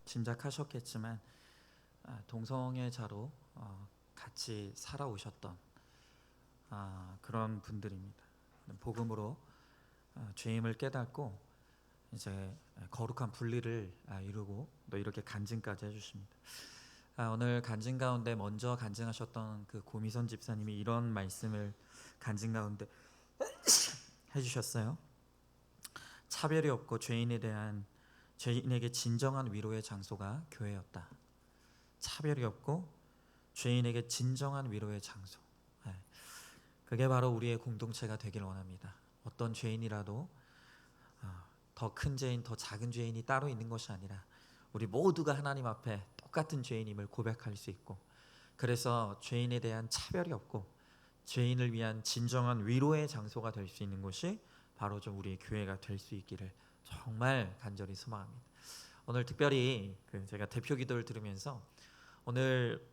짐작하셨겠지만 동성애자로 같이 살아오셨던 그런 분들입니다. 복음으로 죄임을 깨닫고 이제 거룩한 분리를 이루고 또 이렇게 간증까지 해주십니다. 오늘 간증 가운데 먼저 간증하셨던 그 고미선 집사님이 이런 말씀을 간증 가운데 해주셨어요. 차별이 없고 죄인에게 진정한 위로의 장소가 교회였다. 차별이 없고 죄인에게 진정한 위로의 장소. 그게 바로 우리의 공동체가 되길 원합니다. 어떤 죄인이라도 더 큰 죄인, 더 작은 죄인이 따로 있는 것이 아니라 우리 모두가 하나님 앞에 똑같은 죄인임을 고백할 수 있고, 그래서 죄인에 대한 차별이 없고 죄인을 위한 진정한 위로의 장소가 될 수 있는 곳이 바로 좀 우리의 교회가 될 수 있기를 정말 간절히 소망합니다. 오늘 특별히 제가 대표 기도를 들으면서 오늘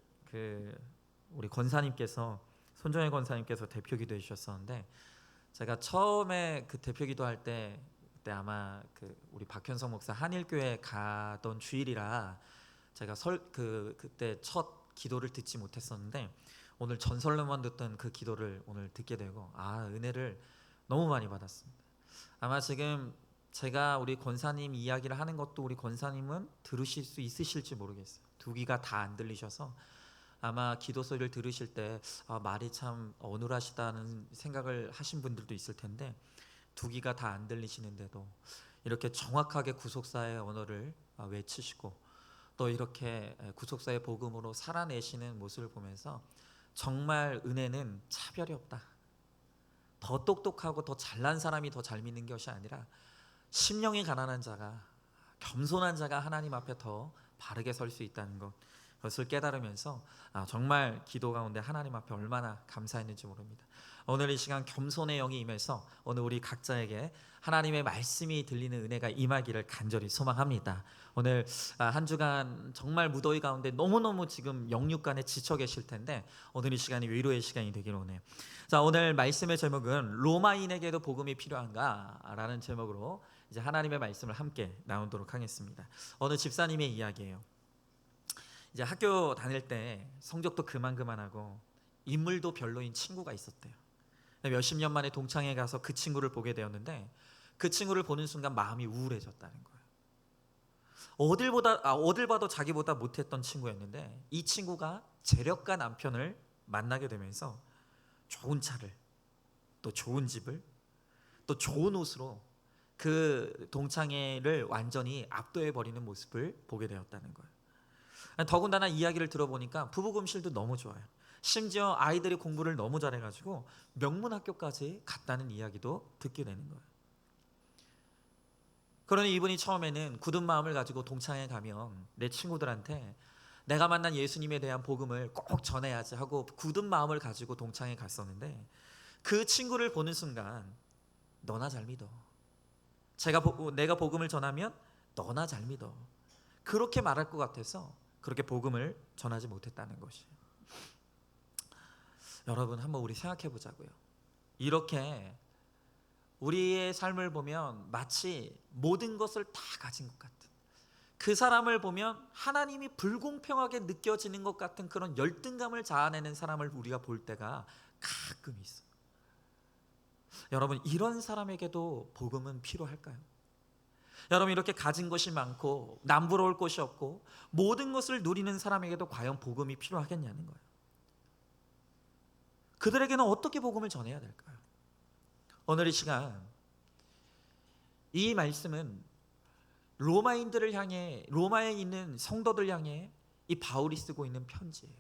우리 권사님께서, 손정혜 권사님께서 대표 기도해 주셨었는데, 제가 처음에 그 대표 기도할 때 그때 아마 우리 박현성 목사 한일교회 가던 주일이라 제가 그때 첫 기도를 듣지 못했었는데, 오늘 전설로만 듣던 그 기도를 오늘 듣게 되고 은혜를 너무 많이 받았습니다. 아마 지금 제가 우리 권사님 이야기를 하는 것도 우리 권사님은 들으실 수 있으실지 모르겠어요. 두 귀가 다 안 들리셔서 아마 기도 소리를 들으실 때 말이 참 어눌하시다는 생각을 하신 분들도 있을 텐데, 두 귀가 다 안 들리시는데도 이렇게 정확하게 구속사의 언어를 외치시고 또 이렇게 구속사의 복음으로 살아내시는 모습을 보면서 정말 은혜는 차별이 없다. 더 똑똑하고 더 잘난 사람이 더 잘 믿는 것이 아니라 심령이 가난한 자가, 겸손한 자가 하나님 앞에 더 바르게 설 수 있다는 것을 깨달으면서 정말 기도 가운데 하나님 앞에 얼마나 감사했는지 모릅니다. 오늘 이 시간 겸손의 영이 임해서 오늘 우리 각자에게 하나님의 말씀이 들리는 은혜가 임하기를 간절히 소망합니다. 오늘 한 주간 정말 무더위 가운데 너무너무 지금 영육간에 지쳐 계실 텐데 오늘 이 시간이 위로의 시간이 되기를 원해요. 자, 오늘 말씀의 제목은 로마인에게도 복음이 필요한가? 라는 제목으로 이제 하나님의 말씀을 함께 나누도록 하겠습니다. 어느 집사님의 이야기예요. 이제 학교 다닐 때 성적도 그만하고 인물도 별로인 친구가 있었대요. 몇십 년 만에 동창회 가서 그 친구를 보게 되었는데, 그 친구를 보는 순간 마음이 우울해졌다는 거예요. 어딜 봐도 자기보다 못했던 친구였는데 이 친구가 재력가 남편을 만나게 되면서 좋은 차를, 또 좋은 집을, 또 좋은 옷으로 그 동창회를 완전히 압도해버리는 모습을 보게 되었다는 거예요. 더군다나 이야기를 들어보니까 부부금실도 너무 좋아요. 심지어 아이들이 공부를 너무 잘해가지고 명문학교까지 갔다는 이야기도 듣게 되는 거예요. 그러니 이분이 처음에는 굳은 마음을 가지고 동창회 가면 내 친구들한테 내가 만난 예수님에 대한 복음을 꼭 전해야지 하고 굳은 마음을 가지고 동창회 갔었는데, 그 친구를 보는 순간 너나 잘 믿어, 내가 복음을 전하면 너나 잘 믿어, 그렇게 말할 것 같아서 그렇게 복음을 전하지 못했다는 것이에요. 여러분, 한번 우리 생각해 보자고요. 이렇게 우리의 삶을 보면 마치 모든 것을 다 가진 것 같은, 그 사람을 보면 하나님이 불공평하게 느껴지는 것 같은 그런 열등감을 자아내는 사람을 우리가 볼 때가 가끔 있어요. 여러분, 이런 사람에게도 복음은 필요할까요? 여러분, 이렇게 가진 것이 많고 남부러울 것이 없고 모든 것을 누리는 사람에게도 과연 복음이 필요하겠냐는 거예요. 그들에게는 어떻게 복음을 전해야 될까요? 오늘 이 시간 이 말씀은 로마인들을 향해, 로마에 있는 성도들 향해 이 바울이 쓰고 있는 편지예요.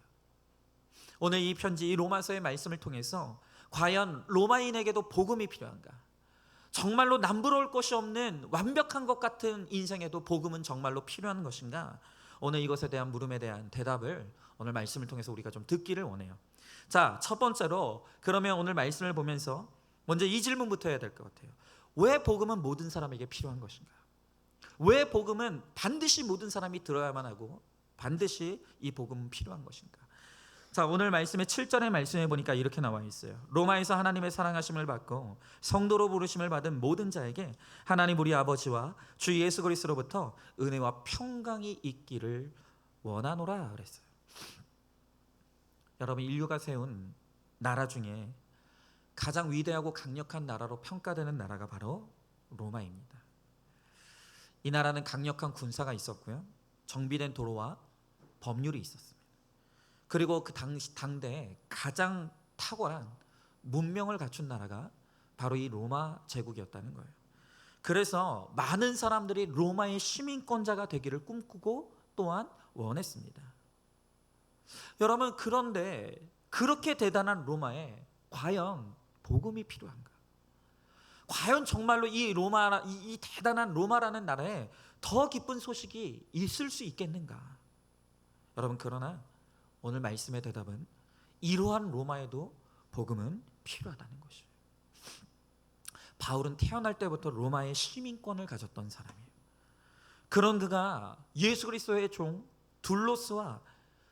오늘 이 편지, 이 로마서의 말씀을 통해서 과연 로마인에게도 복음이 필요한가? 정말로 남부러울 것이 없는 완벽한 것 같은 인생에도 복음은 정말로 필요한 것인가? 오늘 이것에 대한 물음에 대한 대답을 오늘 말씀을 통해서 우리가 좀 듣기를 원해요. 자, 첫 번째로 그러면 오늘 말씀을 보면서 먼저 이 질문부터 해야 될 것 같아요. 왜 복음은 모든 사람에게 필요한 것인가? 왜 복음은 반드시 모든 사람이 들어야만 하고 반드시 이 복음은 필요한 것인가? 자, 오늘 말씀의 7절의 말씀에 보니까 이렇게 나와 있어요. 로마에서 하나님의 사랑하심을 받고 성도로 부르심을 받은 모든 자에게 하나님 우리 아버지와 주 예수 그리스도로부터 은혜와 평강이 있기를 원하노라 그랬어요. 여러분, 인류가 세운 나라 중에 가장 위대하고 강력한 나라로 평가되는 나라가 바로 로마입니다. 이 나라는 강력한 군사가 있었고요, 정비된 도로와 법률이 있었습니다. 그리고 그 당대에 가장 탁월한 문명을 갖춘 나라가 바로 이 로마 제국이었다는 거예요. 그래서 많은 사람들이 로마의 시민권자가 되기를 꿈꾸고 또한 원했습니다. 여러분, 그런데 그렇게 대단한 로마에 과연 복음이 필요한가? 과연 정말로 이 대단한 로마라는 나라에 더 기쁜 소식이 있을 수 있겠는가? 여러분, 그러나 오늘 말씀의 대답은 이러한 로마에도 복음은 필요하다는 것이에요. 바울은 태어날 때부터 로마의 시민권을 가졌던 사람이에요. 그런 그가 예수 그리스도의 종 둘로스와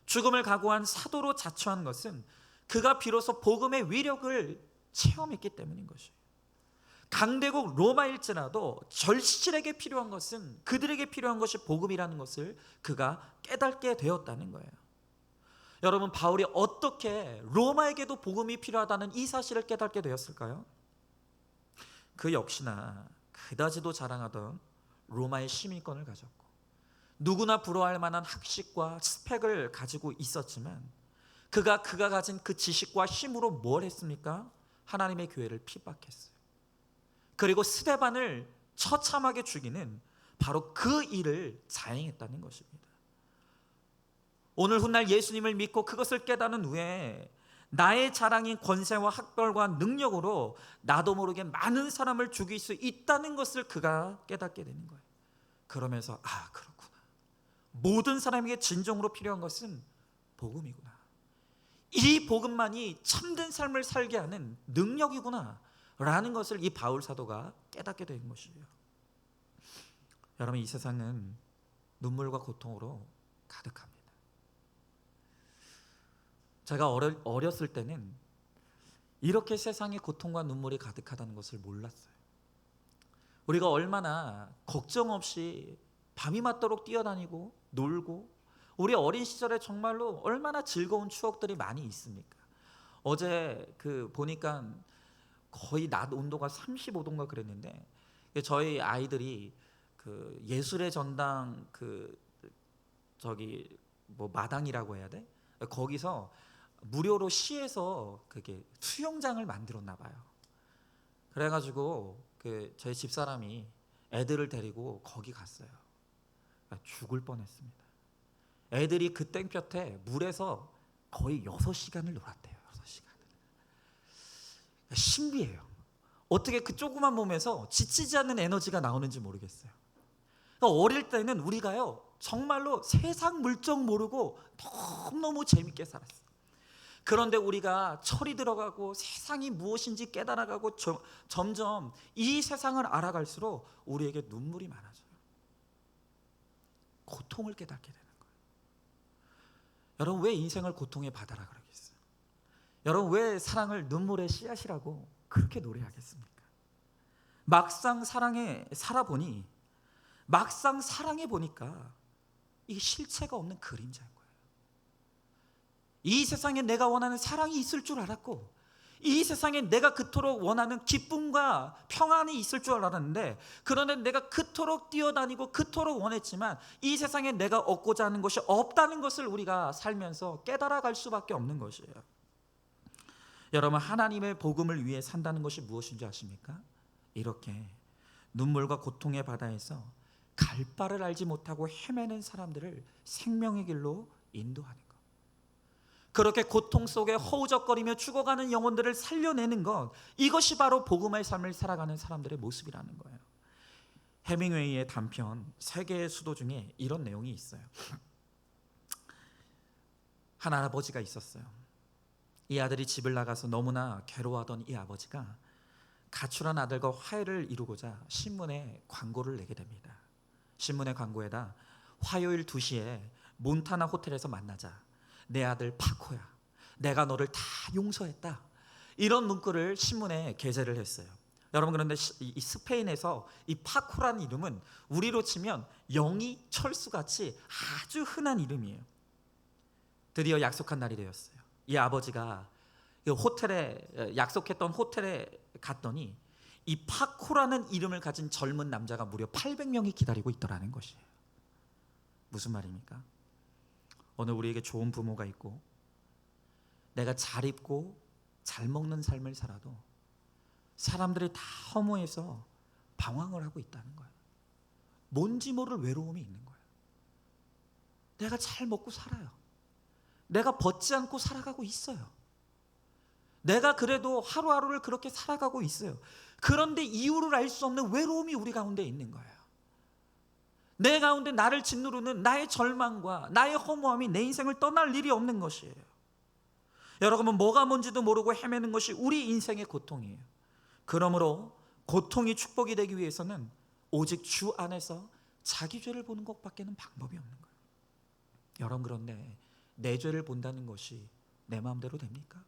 죽음을 각오한 사도로 자처한 것은 그가 비로소 복음의 위력을 체험했기 때문인 것이에요. 강대국 로마일지라도 절실하게 필요한 것은, 그들에게 필요한 것이 복음이라는 것을 그가 깨닫게 되었다는 거예요. 여러분, 바울이 어떻게 로마에게도 복음이 필요하다는 이 사실을 깨닫게 되었을까요? 그 역시나 그다지도 자랑하던 로마의 시민권을 가졌고 누구나 부러워할 만한 학식과 스펙을 가지고 있었지만 그가 가진 그 지식과 힘으로 뭘 했습니까? 하나님의 교회를 핍박했어요. 그리고 스데반을 처참하게 죽이는 바로 그 일을 자행했다는 것입니다. 오늘 훗날 예수님을 믿고 그것을 깨닫는 후에 나의 자랑인 권세와 학벌과 능력으로 나도 모르게 많은 사람을 죽일 수 있다는 것을 그가 깨닫게 되는 거예요. 그러면서 그렇구나, 모든 사람에게 진정으로 필요한 것은 복음이구나, 이 복음만이 참된 삶을 살게 하는 능력이구나 라는 것을 이 바울 사도가 깨닫게 된 것이에요. 여러분, 이 세상은 눈물과 고통으로 가득합니다. 제가 어렸을 때는 이렇게 세상에 고통과 눈물이 가득하다는 것을 몰랐어요. 우리가 얼마나 걱정 없이 밤이 맞도록 뛰어다니고 놀고, 우리 어린 시절에 정말로 얼마나 즐거운 추억들이 많이 있습니까? 어제 보니까 거의 낮 온도가 35도인가 그랬는데, 저희 아이들이 예술의 전당 마당이라고 해야 돼? 거기서 무료로 시에서 그게 수영장을 만들었나 봐요. 그래가지고 저희 집사람이 애들을 데리고 거기 갔어요. 죽을 뻔했습니다. 애들이 그 땡볕에 물에서 거의 6시간을 놀았대요. 6시간을. 신기해요. 어떻게 그 조그만 몸에서 지치지 않는 에너지가 나오는지 모르겠어요. 그러니까 어릴 때는 우리가요, 정말로 세상 물정 모르고 너무너무 재밌게 살았어요. 그런데 우리가 철이 들어가고 세상이 무엇인지 깨달아가고 점점 이 세상을 알아갈수록 우리에게 눈물이 많아져요. 고통을 깨닫게 되는 거예요. 여러분, 왜 인생을 고통의 바다라 그러겠어요? 여러분, 왜 사랑을 눈물의 씨앗이라고 그렇게 노래하겠습니까? 막상 살아보니, 막상 사랑해 보니까 이게 실체가 없는 그림자인 거예요. 이 세상에 내가 원하는 사랑이 있을 줄 알았고, 이 세상에 내가 그토록 원하는 기쁨과 평안이 있을 줄 알았는데, 그런데 내가 그토록 뛰어다니고 그토록 원했지만 이 세상에 내가 얻고자 하는 것이 없다는 것을 우리가 살면서 깨달아갈 수밖에 없는 것이에요. 여러분, 하나님의 복음을 위해 산다는 것이 무엇인지 아십니까? 이렇게 눈물과 고통의 바다에서 갈 바를 알지 못하고 헤매는 사람들을 생명의 길로 인도하는 것, 그렇게 고통 속에 허우적거리며 죽어가는 영혼들을 살려내는 것, 이것이 바로 복음의 삶을 살아가는 사람들의 모습이라는 거예요. 해밍웨이의 단편 세계의 수도 중에 이런 내용이 있어요. 한 아버지가 있었어요. 이 아들이 집을 나가서 너무나 괴로워하던 이 아버지가 가출한 아들과 화해를 이루고자 신문에 광고를 내게 됩니다. 신문의 광고에다 화요일 2시에 몬타나 호텔에서 만나자, 내 아들 파코야, 내가 너를 다 용서했다. 이런 문구를 신문에 게재를 했어요. 여러분, 그런데 이 스페인에서 이 파코라는 이름은 우리로 치면 영이 철수같이 아주 흔한 이름이에요. 드디어 약속한 날이 되었어요. 이 아버지가 호텔에 약속했던 호텔에 갔더니 이 파코라는 이름을 가진 젊은 남자가 무려 800명이 기다리고 있더라는 것이에요. 무슨 말입니까? 오늘 우리에게 좋은 부모가 있고 내가 잘 입고 잘 먹는 삶을 살아도 사람들이 다 허무해서 방황을 하고 있다는 거예요. 뭔지 모를 외로움이 있는 거예요. 내가 잘 먹고 살아요. 내가 벗지 않고 살아가고 있어요. 내가 그래도 하루하루를 그렇게 살아가고 있어요. 그런데 이유를 알 수 없는 외로움이 우리 가운데 있는 거예요. 내 가운데 나를 짓누르는 나의 절망과 나의 허무함이 내 인생을 떠날 일이 없는 것이에요. 여러분은 뭐가 뭔지도 모르고 헤매는 것이 우리 인생의 고통이에요. 그러므로 고통이 축복이 되기 위해서는 오직 주 안에서 자기 죄를 보는 것밖에는 방법이 없는 거예요. 여러분, 그런데 내 죄를 본다는 것이 내 마음대로 됩니까?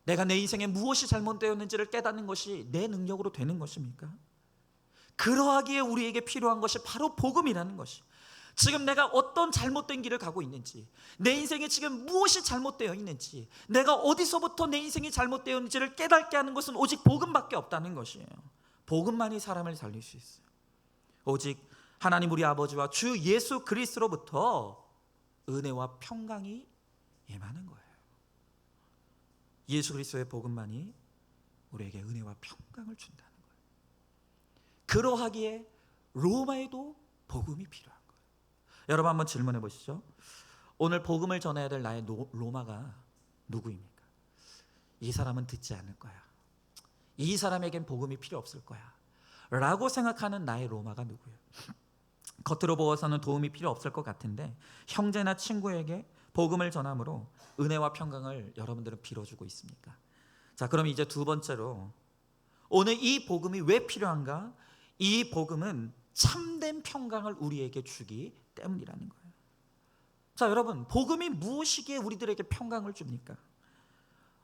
내가 내 인생에 무엇이 잘못되었는지를 깨닫는 것이 내 능력으로 되는 것입니까? 그러하기에 우리에게 필요한 것이 바로 복음이라는 것이, 지금 내가 어떤 잘못된 길을 가고 있는지, 내 인생에 지금 무엇이 잘못되어 있는지, 내가 어디서부터 내 인생이 잘못되어 있는지를 깨닫게 하는 것은 오직 복음밖에 없다는 것이에요. 복음만이 사람을 살릴 수 있어요. 오직 하나님 우리 아버지와 주 예수 그리스도로부터 은혜와 평강이 임하는 거예요. 예수 그리스도의 복음만이 우리에게 은혜와 평강을 준다는 거예요. 그러하기에 로마에도 복음이 필요한 거예요. 여러분, 한번 질문해 보시죠. 오늘 복음을 전해야 될 나의 로마가 누구입니까? 이 사람은 듣지 않을 거야, 이 사람에겐 복음이 필요 없을 거야 라고 생각하는 나의 로마가 누구예요? 겉으로 보아서는 도움이 필요 없을 것 같은데 형제나 친구에게 복음을 전함으로 은혜와 평강을 여러분들은 빌어주고 있습니까? 자, 그럼 이제 두 번째로, 오늘 이 복음이 왜 필요한가? 이 복음은 참된 평강을 우리에게 주기 때문이라는 거예요. 자, 여러분, 복음이 무엇이기에 우리들에게 평강을 줍니까?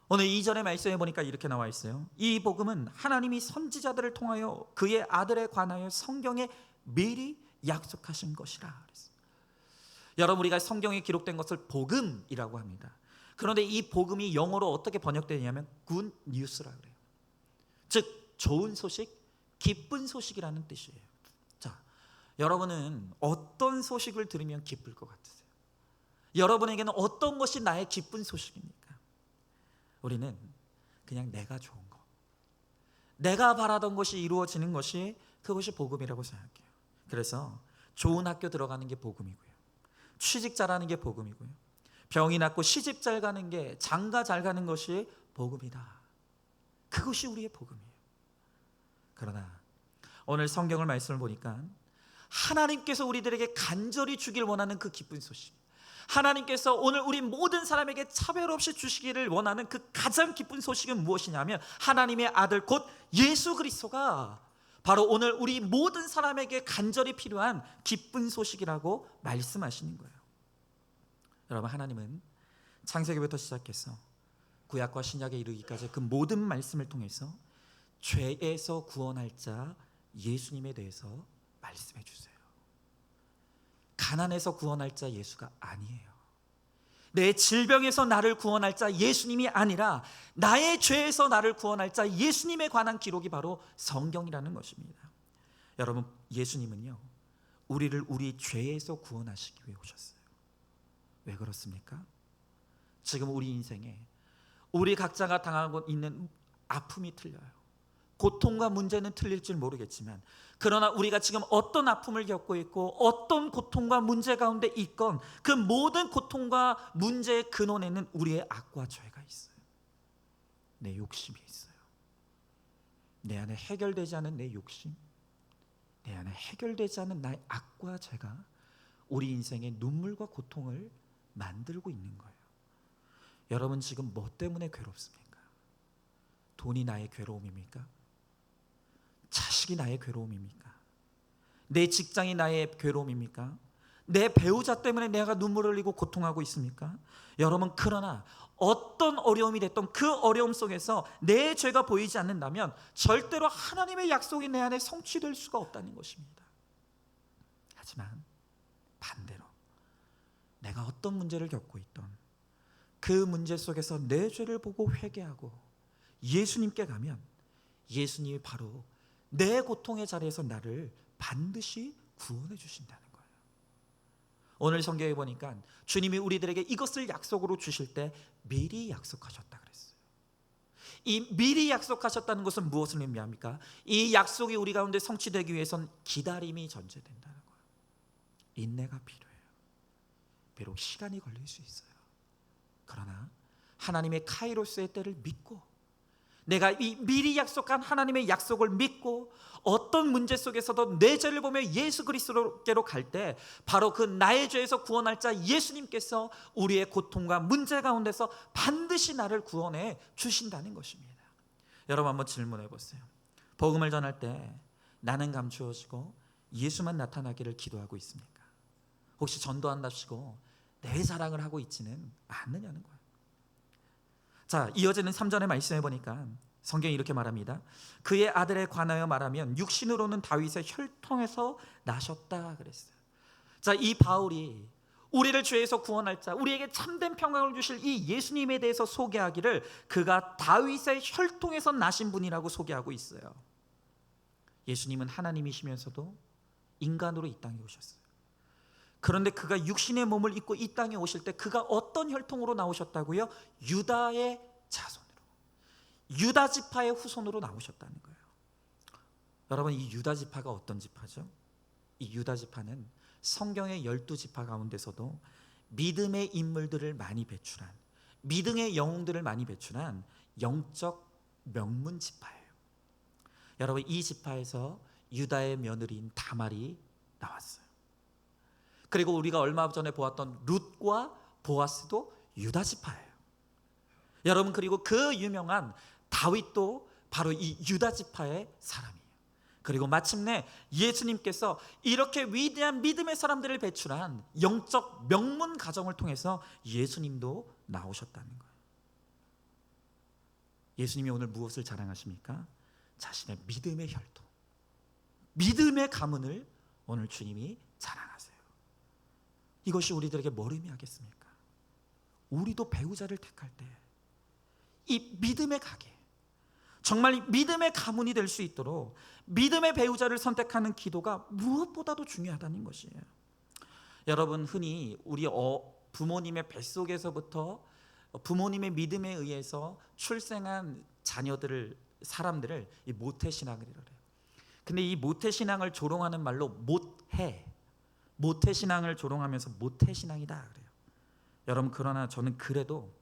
오늘 2절의 말씀에 보니까 이렇게 나와 있어요. 이 복음은 하나님이 선지자들을 통하여 그의 아들에 관하여 성경에 미리 약속하신 것이라 그랬어요. 여러분, 우리가 성경에 기록된 것을 복음이라고 합니다. 그런데 이 복음이 영어로 어떻게 번역되냐면 good news라 그래요. 즉 좋은 소식, 기쁜 소식이라는 뜻이에요. 자, 여러분은 어떤 소식을 들으면 기쁠 것 같으세요? 여러분에게는 어떤 것이 나의 기쁜 소식입니까? 우리는 그냥 내가 좋은 거, 내가 바라던 것이 이루어지는 것이, 그것이 복음이라고 생각해요. 그래서 좋은 학교 들어가는 게 복음이고요, 취직 잘하는 게 복음이고요, 병이 낫고 시집 잘 가는 게, 장가 잘 가는 것이 복음이다. 그것이 우리의 복음이에요. 그러나 오늘 성경을 말씀을 보니까 하나님께서 우리들에게 간절히 주길 원하는 그 기쁜 소식, 하나님께서 오늘 우리 모든 사람에게 차별 없이 주시기를 원하는 그 가장 기쁜 소식은 무엇이냐면 하나님의 아들 곧 예수 그리스도가 바로 오늘 우리 모든 사람에게 간절히 필요한 기쁜 소식이라고 말씀하시는 거예요. 여러분, 하나님은 창세기부터 시작해서 구약과 신약에 이르기까지 그 모든 말씀을 통해서 죄에서 구원할 자 예수님에 대해서 말씀해 주세요. 가난에서 구원할 자 예수가 아니에요. 내 질병에서 나를 구원할 자 예수님이 아니라 나의 죄에서 나를 구원할 자 예수님에 관한 기록이 바로 성경이라는 것입니다. 여러분, 예수님은요, 우리를 우리 죄에서 구원하시기 위해 오셨어요. 왜 그렇습니까? 지금 우리 인생에 우리 각자가 당하고 있는 아픔이 틀려요. 고통과 문제는 틀릴 줄 모르겠지만, 그러나 우리가 지금 어떤 아픔을 겪고 있고 어떤 고통과 문제 가운데 있건 그 모든 고통과 문제의 근원에는 우리의 악과 죄가 있어요. 내 욕심이 있어요. 내 안에 해결되지 않은 내 욕심, 내 안에 해결되지 않은 나의 악과 죄가 우리 인생의 눈물과 고통을 만들고 있는 거예요. 여러분, 지금 뭐 때문에 괴롭습니까? 돈이 나의 괴로움입니까? 자식이 나의 괴로움입니까? 내 직장이 나의 괴로움입니까? 내 배우자 때문에 내가 눈물을 흘리고 고통하고 있습니까? 여러분, 그러나 어떤 어려움이 됐던 그 어려움 속에서 내 죄가 보이지 않는다면 절대로 하나님의 약속이 내 안에 성취될 수가 없다는 것입니다. 하지만 반대로 내가 어떤 문제를 겪고 있던 그 문제 속에서 내 죄를 보고 회개하고 예수님께 가면 예수님이 바로 내 고통의 자리에서 나를 반드시 구원해 주신다는 거예요. 오늘 성경에 보니까 주님이 우리들에게 이것을 약속으로 주실 때 미리 약속하셨다 그랬어요. 이 미리 약속하셨다는 것은 무엇을 의미합니까? 이 약속이 우리 가운데 성취되기 위해선 기다림이 전제된다는 거예요. 인내가 필요해요. 비록 시간이 걸릴 수 있어요. 그러나 하나님의 카이로스의 때를 믿고, 내가 이 미리 약속한 하나님의 약속을 믿고 어떤 문제 속에서도 내 죄를 보며 예수 그리스도께로 갈 때 바로 그 나의 죄에서 구원할 자 예수님께서 우리의 고통과 문제 가운데서 반드시 나를 구원해 주신다는 것입니다. 여러분, 한번 질문해 보세요. 복음을 전할 때 나는 감추어지고 예수만 나타나기를 기도하고 있습니까? 혹시 전도한답시고 내 자랑을 하고 있지는 않느냐는 거예요. 자, 이어지는 3절의 말씀에 보니까 성경이 이렇게 말합니다. 그의 아들에 관하여 말하면 육신으로는 다윗의 혈통에서 나셨다 그랬어요. 자, 이 바울이 우리를 죄에서 구원할 자, 우리에게 참된 평강을 주실 이 예수님에 대해서 소개하기를 그가 다윗의 혈통에서 나신 분이라고 소개하고 있어요. 예수님은 하나님이시면서도 인간으로 이 땅에 오셨어요. 그런데 그가 육신의 몸을 입고 이 땅에 오실 때 그가 어떤 혈통으로 나오셨다고요? 유다의 자손으로, 유다 지파의 후손으로 나오셨다는 거예요. 여러분, 이 유다 지파가 어떤 지파죠? 이 유다 지파는 성경의 12지파 가운데서도 믿음의 인물들을 많이 배출한, 믿음의 영웅들을 많이 배출한 영적 명문 지파예요. 여러분, 이 지파에서 유다의 며느리인 다말이 나왔어요. 그리고 우리가 얼마 전에 보았던 룻과 보아스도 유다 지파예요. 여러분, 그리고 그 유명한 다윗도 바로 이 유다 지파의 사람이에요. 그리고 마침내 예수님께서 이렇게 위대한 믿음의 사람들을 배출한 영적 명문 가정을 통해서 예수님도 나오셨다는 거예요. 예수님이 오늘 무엇을 자랑하십니까? 자신의 믿음의 혈통, 믿음의 가문을 오늘 주님이 자랑하세요. 이것이 우리들에게 뭘 의미하겠습니까? 우리도 배우자를 택할 때 이 믿음의 가게, 정말 믿음의 가문이 될 수 있도록 믿음의 배우자를 선택하는 기도가 무엇보다도 중요하다는 것이에요. 여러분, 흔히 우리 부모님의 뱃속에서부터 부모님의 믿음에 의해서 출생한 자녀들을, 사람들을 이 모태신앙이라고 해요. 근데 이 모태신앙을 조롱하는 말로 모태신앙을 조롱하면서 모태신앙이다 그래요. 여러분, 그러나 저는 그래도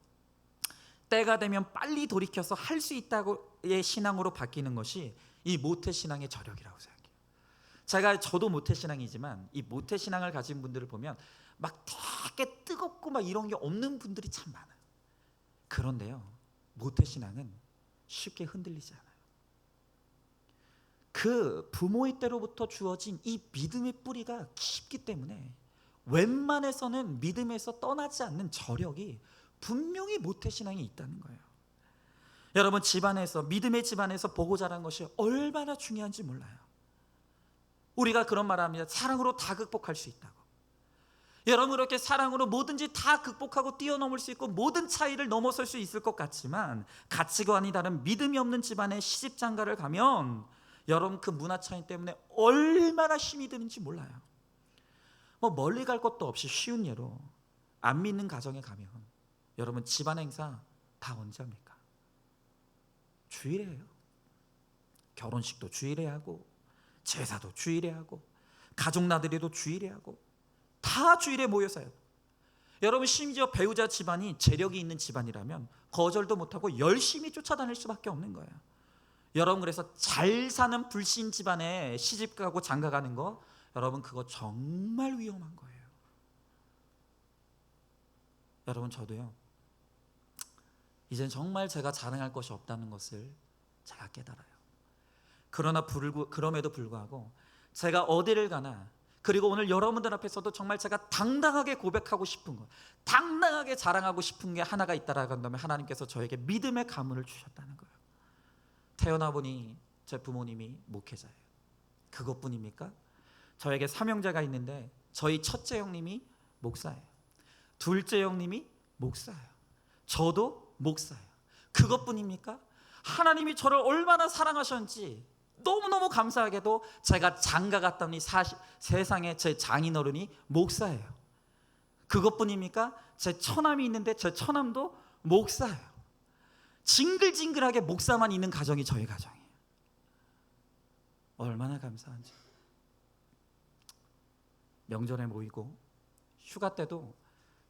때가 되면 빨리 돌이켜서 할 수 있다고의 신앙으로 바뀌는 것이 이 모태신앙의 저력이라고 생각해요. 저도 모태신앙이지만 이 모태신앙을 가진 분들을 보면 막 되게 뜨겁고 막 이런 게 없는 분들이 참 많아요. 그런데요, 모태신앙은 쉽게 흔들리지 않아요. 그 부모의 때로부터 주어진 이 믿음의 뿌리가 깊기 때문에 웬만해서는 믿음에서 떠나지 않는 저력이 분명히 모태신앙이 있다는 거예요. 여러분, 집안에서, 믿음의 집안에서 보고 자란 것이 얼마나 중요한지 몰라요. 우리가 그런 말을 합니다. 사랑으로 다 극복할 수 있다고. 여러분, 그렇게 사랑으로 뭐든지 다 극복하고 뛰어넘을 수 있고 모든 차이를 넘어설 수 있을 것 같지만 가치관이 다른 믿음이 없는 집안에 시집장가를 가면 여러분, 그 문화 차이 때문에 얼마나 힘이 드는지 몰라요. 멀리 갈 것도 없이 쉬운 예로 안 믿는 가정에 가면 여러분, 집안 행사 다 언제 합니까? 주일에 해요. 결혼식도 주일에 하고 제사도 주일에 하고 가족 나들이도 주일에 하고 다 주일에 모여서 해요. 여러분, 심지어 배우자 집안이 재력이 있는 집안이라면 거절도 못하고 열심히 쫓아다닐 수밖에 없는 거예요. 여러분, 그래서 잘 사는 불신 집안에 시집가고 장가가는 거, 여러분, 그거 정말 위험한 거예요. 여러분, 저도요, 이젠 정말 제가 자랑할 것이 없다는 것을 제가 깨달아요. 그럼에도 불구하고 제가 어디를 가나 그리고 오늘 여러분들 앞에서도 정말 제가 당당하게 고백하고 싶은 것, 당당하게 자랑하고 싶은 게 하나가 있다라고 한다면 하나님께서 저에게 믿음의 가문을 주셨다는 거예요. 태어나 보니 제 부모님이 목회자예요. 그것뿐입니까? 저에게 삼형제가 있는데 저희 첫째 형님이 목사예요. 둘째 형님이 목사예요. 저도 목사예요. 그것뿐입니까? 하나님이 저를 얼마나 사랑하셨는지 너무너무 감사하게도 제가 장가 갔더니 세상에 제 장인어른이 목사예요. 그것뿐입니까? 제 처남이 있는데 제 처남도 목사예요. 징글징글하게 목사만 있는 가정이 저희 가정이에요. 얼마나 감사한지. 명절에 모이고 휴가 때도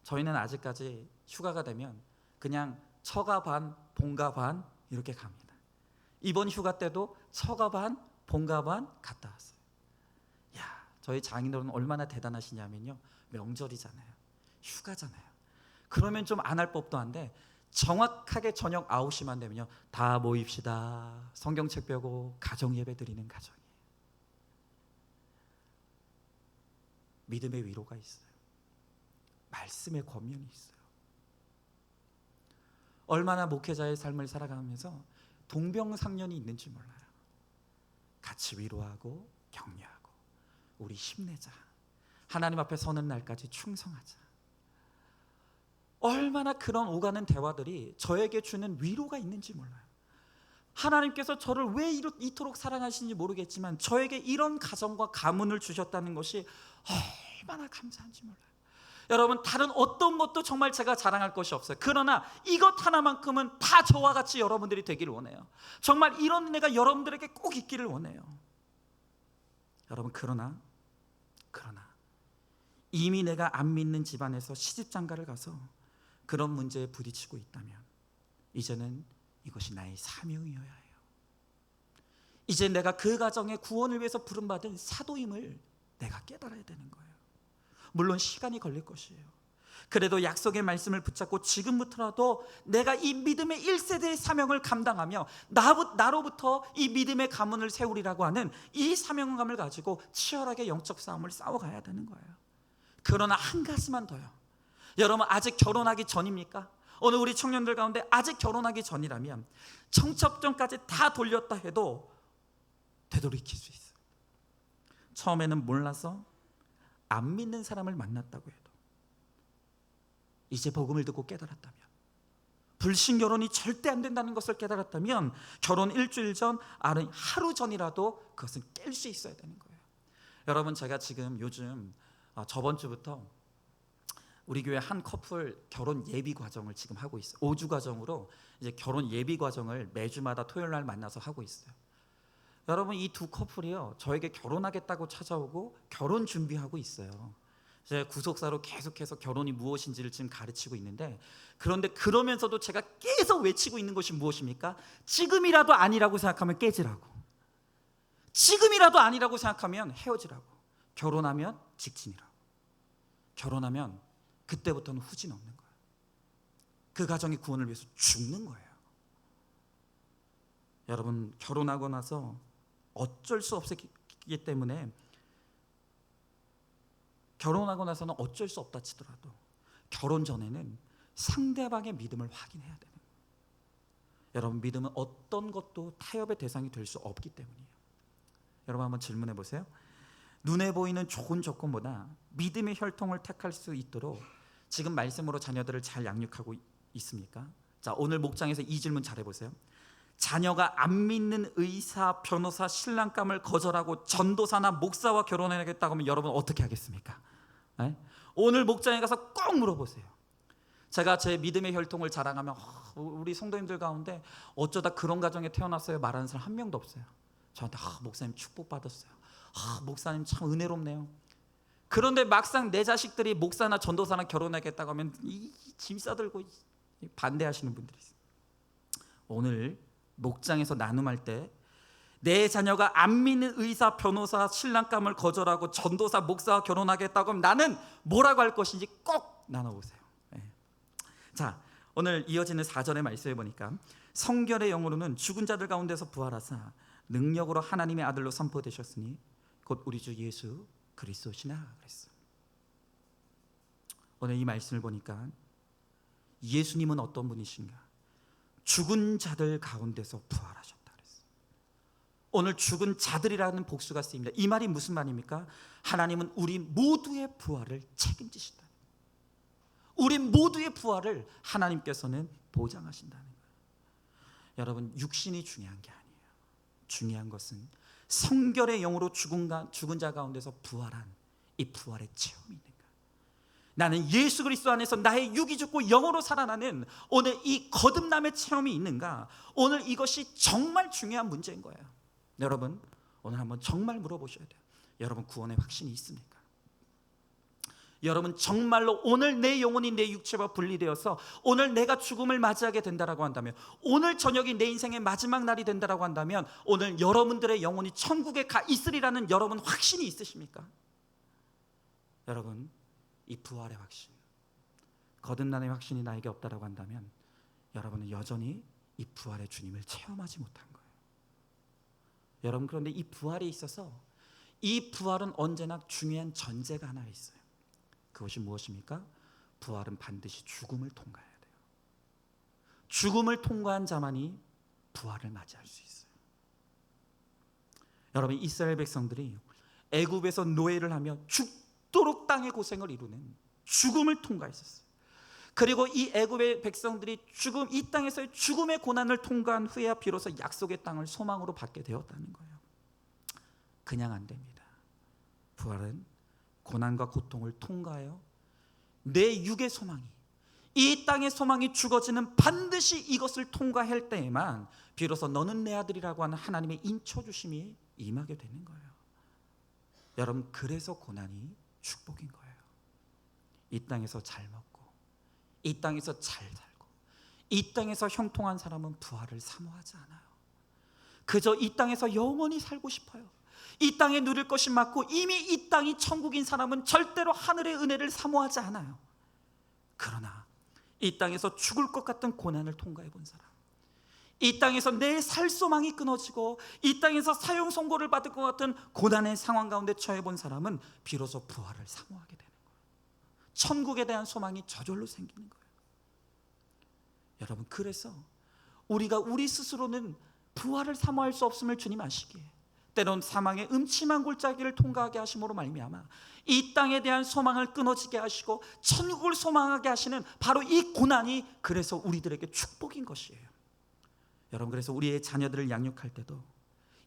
저희는 아직까지 휴가가 되면 그냥 처가 반, 본가 반 이렇게 갑니다. 이번 휴가 때도 처가 반, 본가 반 갔다 왔어요. 야, 저희 장인어른 얼마나 대단하시냐면요, 명절이잖아요, 휴가잖아요. 그러면 좀 안 할 법도 한데 정확하게 저녁 9시만 되면요, 다 모입시다. 성경책 펴고 가정 예배 드리는 가정이에요. 믿음의 위로가 있어요. 말씀의 권면이 있어요. 얼마나 목회자의 삶을 살아가면서 동병상련이 있는지 몰라요. 같이 위로하고 격려하고 우리 힘내자. 하나님 앞에 서는 날까지 충성하자. 얼마나 그런 오가는 대화들이 저에게 주는 위로가 있는지 몰라요. 하나님께서 저를 왜 이토록 사랑하시는지 모르겠지만 저에게 이런 가정과 가문을 주셨다는 것이 얼마나 감사한지 몰라요. 여러분, 다른 어떤 것도 정말 제가 자랑할 것이 없어요. 그러나 이것 하나만큼은 다 저와 같이 여러분들이 되기를 원해요. 정말 이런 은혜가 여러분들에게 꼭 있기를 원해요. 여러분, 그러나 이미 내가 안 믿는 집안에서 시집장가를 가서 그런 문제에 부딪히고 있다면 이제는 이것이 나의 사명이어야 해요. 이제 내가 그 가정의 구원을 위해서 부름받은 사도임을 내가 깨달아야 되는 거예요. 물론 시간이 걸릴 것이에요. 그래도 약속의 말씀을 붙잡고 지금부터라도 내가 이 믿음의 1세대의 사명을 감당하며 나로부터 이 믿음의 가문을 세우리라고 하는 이 사명감을 가지고 치열하게 영적 싸움을 싸워가야 되는 거예요. 그러나 한 가지만 더요. 여러분, 아직 결혼하기 전입니까? 오늘 우리 청년들 가운데 아직 결혼하기 전이라면 청첩전까지 다 돌렸다 해도 되돌이킬 수 있어요. 처음에는 몰라서 안 믿는 사람을 만났다고 해도 이제 복음을 듣고 깨달았다면, 불신 결혼이 절대 안 된다는 것을 깨달았다면 결혼 일주일 전, 하루 전이라도 그것은 깰 수 있어야 되는 거예요. 여러분, 제가 지금 요즘 저번 주부터 우리 교회 한 커플 결혼 예비 과정을 지금 하고 있어요. 5주 과정으로 이제 결혼 예비 과정을 매주마다 토요일 날 만나서 하고 있어요. 여러분, 이 두 커플이요, 저에게 결혼하겠다고 찾아오고 결혼 준비하고 있어요. 제가 구속사로 계속해서 결혼이 무엇인지를 지금 가르치고 있는데, 그런데 그러면서도 제가 계속 외치고 있는 것이 무엇입니까? 지금이라도 아니라고 생각하면 깨지라고, 지금이라도 아니라고 생각하면 헤어지라고, 결혼하면 직진이라고, 결혼하면 그때부터는 후진 없는 거예요. 그 가정의 구원을 위해서 죽는 거예요. 여러분, 결혼하고 나서 어쩔 수 없기 때문에, 결혼하고 나서는 어쩔 수 없다 치더라도 결혼 전에는 상대방의 믿음을 확인해야 되는 거예요. 여러분, 믿음은 어떤 것도 타협의 대상이 될 수 없기 때문이에요. 여러분, 한번 질문해 보세요. 눈에 보이는 좋은 조건보다 믿음의 혈통을 택할 수 있도록 지금 말씀으로 자녀들을 잘 양육하고 있습니까? 자, 오늘 목장에서 이 질문 잘 해보세요. 자녀가 안 믿는 의사, 변호사, 신랑감을 거절하고 전도사나 목사와 결혼하겠다고 하면 여러분 어떻게 하겠습니까? 네? 오늘 목장에 가서 꼭 물어보세요. 제가 제 믿음의 혈통을 자랑하면 우리 성도님들 가운데 어쩌다 그런 가정에 태어났어요 말하는 사람 한 명도 없어요. 저한테 목사님 축복받았어요. 목사님 참 은혜롭네요. 그런데 막상 내 자식들이 목사나 전도사나 결혼하겠다고 하면 짐 싸들고 반대하시는 분들이 있어요. 오늘 목장에서 나눔할 때 내 자녀가 안 믿는 의사, 변호사, 신랑감을 거절하고 전도사, 목사와 결혼하겠다고 하면 나는 뭐라고 할 것인지 꼭 나눠보세요. 네. 자, 오늘 이어지는 4절의 말씀에 보니까 성결의 영으로는 죽은 자들 가운데서 부활하사 능력으로 하나님의 아들로 선포되셨으니 곧 우리 주 예수 그리스도시나 그랬어. 오늘 이 말씀을 보니까 예수님은 어떤 분이신가? 죽은 자들 가운데서 부활하셨다 그랬어. 오늘 죽은 자들이라는 복수가 쓰입니다. 이 말이 무슨 말입니까? 하나님은 우리 모두의 부활을 책임지신다. 우리 모두의 부활을 하나님께서는 보장하신다는 거예요. 여러분, 육신이 중요한 게 아니에요. 중요한 것은 성결의 영으로 죽은 자 가운데서 부활한 이 부활의 체험이 있는가? 나는 예수 그리스도 안에서 나의 육이 죽고 영으로 살아나는 오늘 이 거듭남의 체험이 있는가? 오늘 이것이 정말 중요한 문제인 거예요. 여러분, 오늘 한번 정말 물어보셔야 돼요. 여러분, 구원의 확신이 있습니까? 여러분, 정말로 오늘 내 영혼이 내 육체와 분리되어서 오늘 내가 죽음을 맞이하게 된다라고 한다면, 오늘 저녁이 내 인생의 마지막 날이 된다라고 한다면, 오늘 여러분들의 영혼이 천국에 가 있으리라는 여러분 확신이 있으십니까? 여러분, 이 부활의 확신, 거듭남의 확신이 나에게 없다라고 한다면 여러분은 여전히 이 부활의 주님을 체험하지 못한 거예요. 여러분, 그런데 이 부활에 있어서 이 부활은 언제나 중요한 전제가 하나 있어요. 그것이 무엇입니까? 부활은 반드시 죽음을 통과해야 돼요. 죽음을 통과한 자만이 부활을 맞이할 수 있어요. 여러분, 이스라엘 백성들이 애굽에서 노예를 하며 죽도록 땅의 고생을 이루는 죽음을 통과했었어요. 그리고 이 애굽의 백성들이 이 땅에서의 죽음의 고난을 통과한 후에야 비로소 약속의 땅을 소망으로 받게 되었다는 거예요. 그냥 안 됩니다. 부활은 고난과 고통을 통과하여 내 육의 소망이, 이 땅의 소망이 죽어지는 반드시 이것을 통과할 때에만 비로소 너는 내 아들이라고 하는 하나님의 인쳐주심이 임하게 되는 거예요. 여러분, 그래서 고난이 축복인 거예요. 이 땅에서 잘 먹고 이 땅에서 잘 살고 이 땅에서 형통한 사람은 부활을 사모하지 않아요. 그저 이 땅에서 영원히 살고 싶어요. 이 땅에 누릴 것이 많고 이미 이 땅이 천국인 사람은 절대로 하늘의 은혜를 사모하지 않아요. 그러나 이 땅에서 죽을 것 같은 고난을 통과해 본 사람, 이 땅에서 내 살 소망이 끊어지고 이 땅에서 사형 선고를 받을 것 같은 고난의 상황 가운데 처해 본 사람은 비로소 부활을 사모하게 되는 거예요. 천국에 대한 소망이 저절로 생기는 거예요. 여러분, 그래서 우리가 우리 스스로는 부활을 사모할 수 없음을 주님 아시기에 때론 사망의 음침한 골짜기를 통과하게 하심으로 말미암아 이 땅에 대한 소망을 끊어지게 하시고 천국을 소망하게 하시는 바로 이 고난이 그래서 우리들에게 축복인 것이에요. 여러분, 그래서 우리의 자녀들을 양육할 때도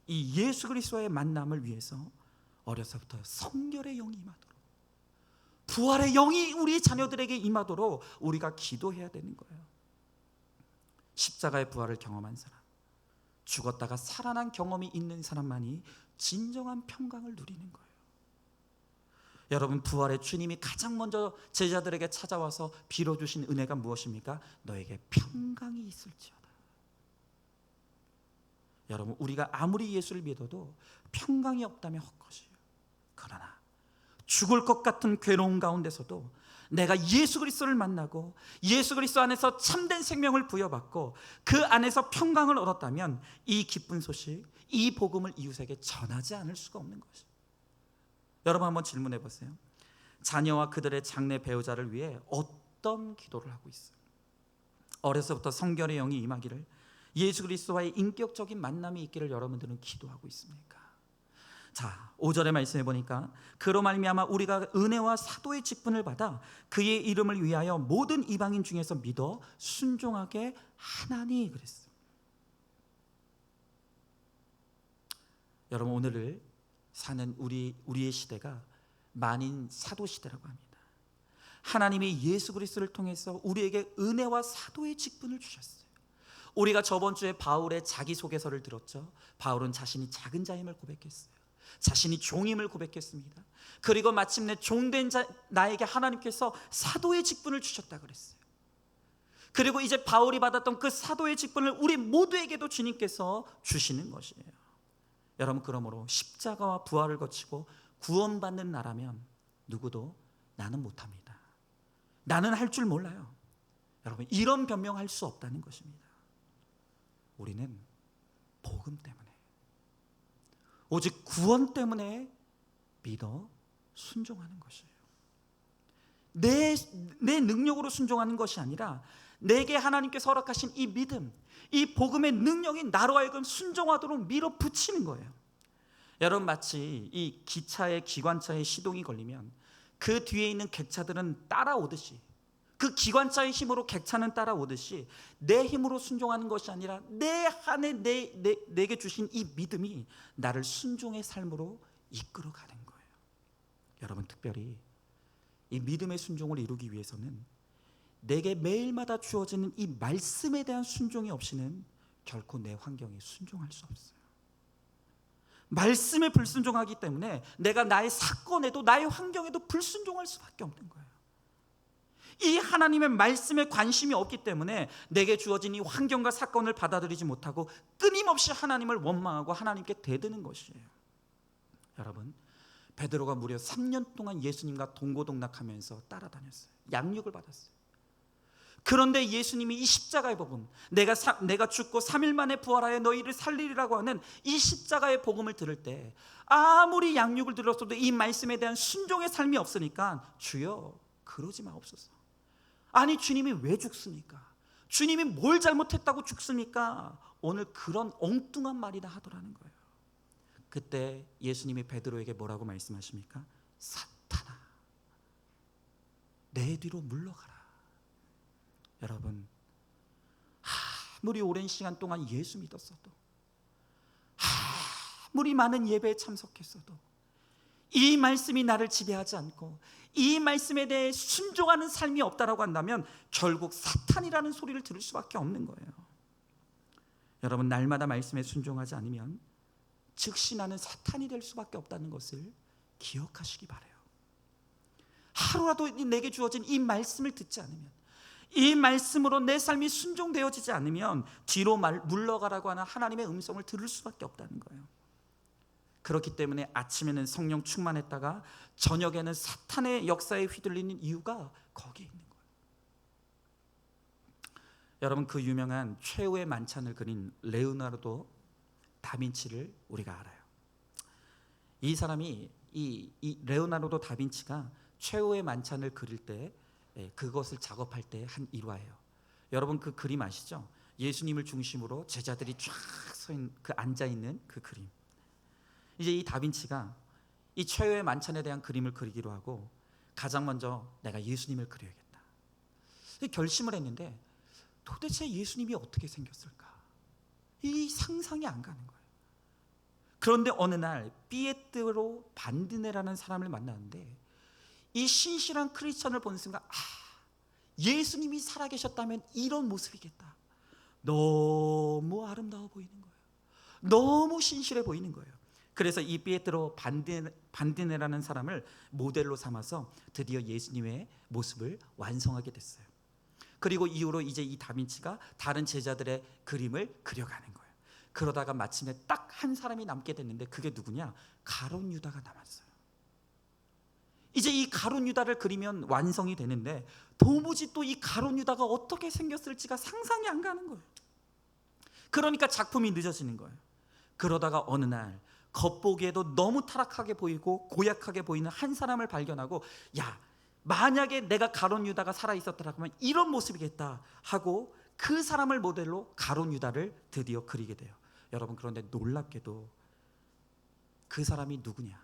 이 예수 그리스도의 만남을 위해서 어려서부터 성결의 영이 임하도록, 부활의 영이 우리 자녀들에게 임하도록 우리가 기도해야 되는 거예요. 십자가의 부활을 경험한 사람, 죽었다가 살아난 경험이 있는 사람만이 진정한 평강을 누리는 거예요. 여러분, 부활의 주님이 가장 먼저 제자들에게 찾아와서 빌어주신 은혜가 무엇입니까? 너에게 평강이 있을지어다. 여러분, 우리가 아무리 예수를 믿어도 평강이 없다면 헛것이에요. 그러나 죽을 것 같은 괴로움 가운데서도 내가 예수 그리스도를 만나고 예수 그리스도 안에서 참된 생명을 부여받고 그 안에서 평강을 얻었다면 이 기쁜 소식, 이 복음을 이웃에게 전하지 않을 수가 없는 것이에요. 여러분, 한번 질문해 보세요. 자녀와 그들의 장래 배우자를 위해 어떤 기도를 하고 있어요? 어려서부터 성결의 영이 임하기를, 예수 그리스도와의 인격적인 만남이 있기를 여러분들은 기도하고 있습니까? 자, 5절의 말씀해 보니까 그로 말미암아 우리가 은혜와 사도의 직분을 받아 그의 이름을 위하여 모든 이방인 중에서 믿어 순종하게 하나니 그랬어요. 여러분, 오늘을 사는 우리의 시대가 만인 사도 시대라고 합니다. 하나님이 예수 그리스도를 통해서 우리에게 은혜와 사도의 직분을 주셨어요. 우리가 저번 주에 바울의 자기소개서를 들었죠. 바울은 자신이 작은 자임을 고백했어요. 자신이 종임을 고백했습니다. 그리고 마침내 종된 나에게 하나님께서 사도의 직분을 주셨다 그랬어요. 그리고 이제 바울이 받았던 그 사도의 직분을 우리 모두에게도 주님께서 주시는 것이에요. 여러분, 그러므로 십자가와 부활을 거치고 구원받는 나라면 누구도 나는 못합니다, 나는 할 줄 몰라요, 여러분, 이런 변명할 수 없다는 것입니다. 우리는 복음 때문에, 오직 구원 때문에 믿어 순종하는 것이에요. 내 능력으로 순종하는 것이 아니라 내게 하나님께서 허락하신 이 믿음, 이 복음의 능력이 나로 하여금 순종하도록 밀어붙이는 거예요. 여러분, 마치 이 기관차에 시동이 걸리면 그 뒤에 있는 객차들은 따라오듯이, 그 기관차의 힘으로 객차는 따라오듯이 내 힘으로 순종하는 것이 아니라 내 안에 내게 주신 이 믿음이 나를 순종의 삶으로 이끌어가는 거예요. 여러분, 특별히 이 믿음의 순종을 이루기 위해서는 내게 매일마다 주어지는 이 말씀에 대한 순종이 없이는 결코 내 환경에 순종할 수 없어요. 말씀에 불순종하기 때문에 내가 나의 사건에도 나의 환경에도 불순종할 수밖에 없는 거예요. 이 하나님의 말씀에 관심이 없기 때문에 내게 주어진 이 환경과 사건을 받아들이지 못하고 끊임없이 하나님을 원망하고 하나님께 대드는 것이에요. 여러분, 베드로가 무려 3년 동안 예수님과 동고동락하면서 따라다녔어요. 양육을 받았어요. 그런데 예수님이 이 십자가의 복음, 내가 죽고 3일 만에 부활하여 너희를 살리리라고 하는 이 십자가의 복음을 들을 때 아무리 양육을 들었어도 이 말씀에 대한 순종의 삶이 없으니까 주여 그러지 마옵소서. 아니, 주님이 왜 죽습니까? 주님이 뭘 잘못했다고 죽습니까? 오늘 그런 엉뚱한 말이나 하더라는 거예요. 그때 예수님이 베드로에게 뭐라고 말씀하십니까? 사탄아, 내 뒤로 물러가라. 여러분, 아무리 오랜 시간 동안 예수 믿었어도, 아무리 많은 예배에 참석했어도 이 말씀이 나를 지배하지 않고 이 말씀에 대해 순종하는 삶이 없다라고 한다면 결국 사탄이라는 소리를 들을 수밖에 없는 거예요. 여러분, 날마다 말씀에 순종하지 않으면 즉시 나는 사탄이 될 수밖에 없다는 것을 기억하시기 바라요. 하루라도 내게 주어진 이 말씀을 듣지 않으면, 이 말씀으로 내 삶이 순종되어지지 않으면 뒤로 물러가라고 하는 하나님의 음성을 들을 수밖에 없다는 거예요. 그렇기 때문에 아침에는 성령 충만했다가 저녁에는 사탄의 역사에 휘둘리는 이유가 거기에 있는 거예요. 여러분, 그 유명한 최후의 만찬을 그린 레오나르도 다빈치를 우리가 알아요. 이 사람이 이 레오나르도 다빈치가 최후의 만찬을 그릴 때, 그것을 작업할 때 한 일화예요. 여러분, 그 그림 아시죠? 예수님을 중심으로 제자들이 쫙 앉아 있는 그 그림. 이제 이 다빈치가 이 최후의 만찬에 대한 그림을 그리기로 하고 가장 먼저 내가 예수님을 그려야겠다 결심을 했는데, 도대체 예수님이 어떻게 생겼을까? 이 상상이 안 가는 거예요. 그런데 어느 날 피에트로 반디네라는 사람을 만났는데, 이 신실한 크리스천을 보는 순간 예수님이 살아계셨다면 이런 모습이겠다. 너무 아름다워 보이는 거예요. 너무 신실해 보이는 거예요. 그래서 이 피에트로 반디네라는 사람을 모델로 삼아서 드디어 예수님의 모습을 완성하게 됐어요. 그리고 이후로 이제 이 다빈치가 다른 제자들의 그림을 그려가는 거예요. 그러다가 마침내 딱 한 사람이 남게 됐는데, 그게 누구냐? 가룟 유다가 남았어요. 이제 이 가룟 유다를 그리면 완성이 되는데, 도무지 또 이 가룟 유다가 어떻게 생겼을지가 상상이 안 가는 거예요. 그러니까 작품이 늦어지는 거예요. 그러다가 어느 날 겉보기에도 너무 타락하게 보이고 고약하게 보이는 한 사람을 발견하고, 야, 만약에 내가 가룟 유다가 살아있었더라고 하면 이런 모습이겠다 하고 그 사람을 모델로 가룟 유다를 드디어 그리게 돼요. 여러분, 그런데 놀랍게도 그 사람이 누구냐?